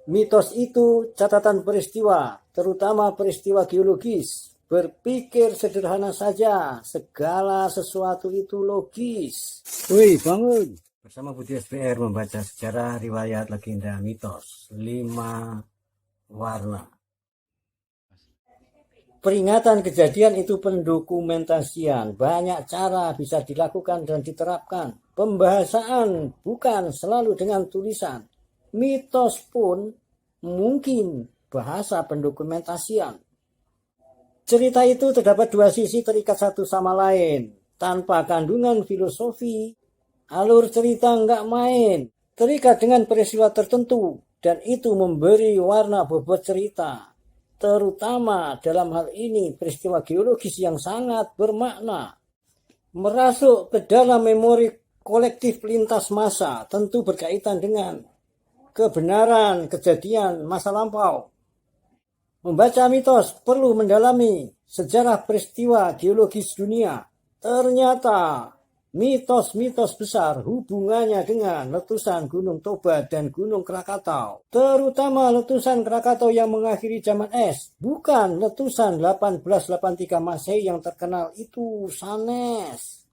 Mitos itu catatan peristiwa, terutama peristiwa geologis. Berpikir sederhana saja, segala sesuatu itu logis. Woi, bangun. Bersama Budi SPR membaca sejarah, riwayat, legenda, mitos. 5 warna. Peringatan kejadian itu pendokumentasian. Banyak cara bisa dilakukan dan diterapkan. Pembahasaan bukan selalu dengan tulisan. Mitos pun mungkin bahasa pendokumentasian. Cerita itu terdapat dua sisi terikat satu sama lain. Tanpa kandungan filosofi, alur cerita nggak main. Terikat dengan peristiwa tertentu, dan itu memberi warna bobot cerita. Terutama dalam hal ini peristiwa geologis yang sangat bermakna. Merasuk ke dalam memori kolektif lintas masa, tentu berkaitan dengan kebenaran kejadian masa lampau. Membaca mitos perlu mendalami sejarah peristiwa geologis dunia. Ternyata mitos-mitos besar hubungannya dengan letusan Gunung Toba dan Gunung Krakatau. Terutama letusan Krakatau yang mengakhiri zaman es. Bukan letusan 1883 Masehi yang terkenal itu sanes.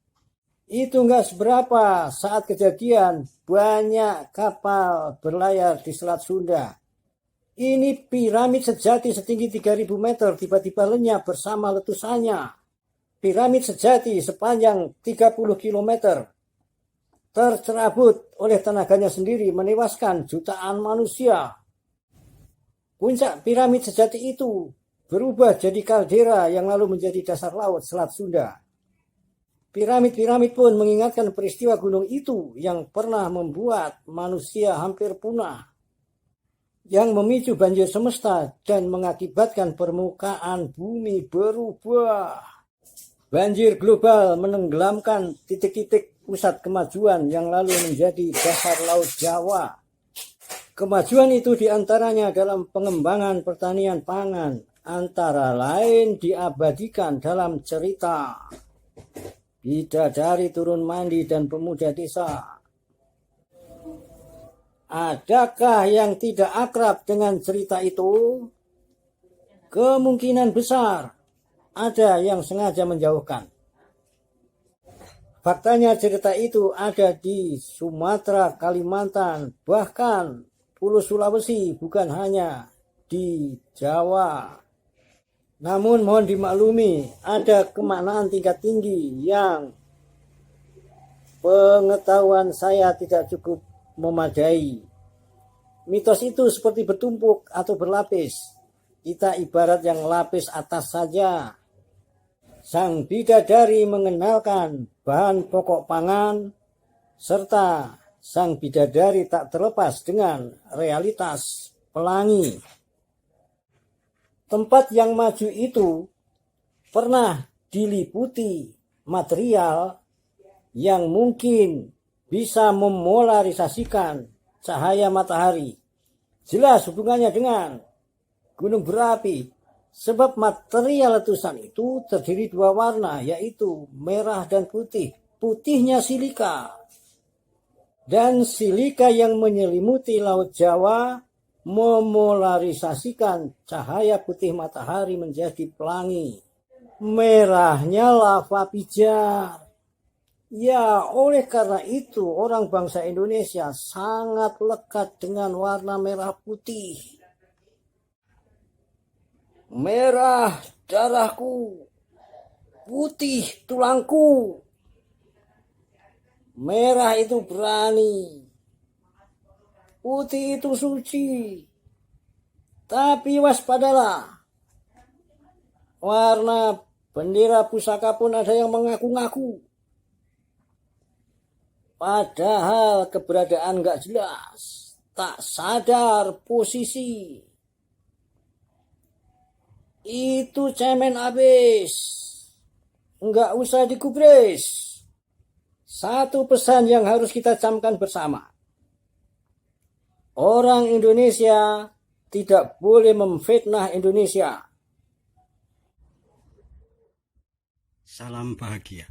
Itu nggak seberapa saat kejadian banyak kapal berlayar di Selat Sunda. Ini piramid sejati setinggi 3000 meter tiba-tiba lenyap bersama letusannya. Piramid sejati sepanjang 30 km tercerabut oleh tenaganya sendiri menewaskan jutaan manusia. Puncak piramid sejati itu berubah jadi kaldera yang lalu menjadi dasar laut Selat Sunda. Piramid-piramid pun mengingatkan peristiwa gunung itu yang pernah membuat manusia hampir punah, yang memicu banjir semesta dan mengakibatkan permukaan bumi berubah. Banjir global menenggelamkan titik-titik pusat kemajuan yang lalu menjadi dasar laut Jawa. Kemajuan itu diantaranya dalam pengembangan pertanian pangan, antara lain diabadikan dalam cerita Bidadari Turun Mandi dan Pemuda Desa. Adakah yang tidak akrab dengan cerita itu? Kemungkinan besar ada yang sengaja menjauhkan. Faktanya cerita itu ada di Sumatera, Kalimantan, bahkan Pulau Sulawesi, bukan hanya di Jawa. Namun mohon dimaklumi, ada kemaknaan tingkat tinggi yang pengetahuan saya tidak cukup memadai. Mitos itu seperti bertumpuk atau berlapis. Kita ibarat yang lapis atas saja. Sang bidadari mengenalkan bahan pokok pangan, serta sang bidadari tak terlepas dengan realitas pelangi. Tempat yang maju itu pernah diliputi material yang mungkin bisa memolarisasikan cahaya matahari. Jelas hubungannya dengan gunung berapi, sebab material letusan itu terdiri dua warna, yaitu merah dan putih. Putihnya silika, dan silika yang menyelimuti Laut Jawa memolarisasikan cahaya putih matahari menjadi pelangi. Merahnya lava pijar. Ya, oleh karena itu orang bangsa Indonesia sangat lekat dengan warna merah putih. Merah darahku, putih tulangku. Merah itu berani, putih itu suci. Tapi waspadalah, warna bendera pusaka pun ada yang mengaku-ngaku. Padahal keberadaan gak jelas, tak sadar posisi. Itu cemen abis, nggak usah digubris. Satu pesan yang harus kita camkan bersama. Orang Indonesia tidak boleh memfitnah Indonesia. Salam bahagia.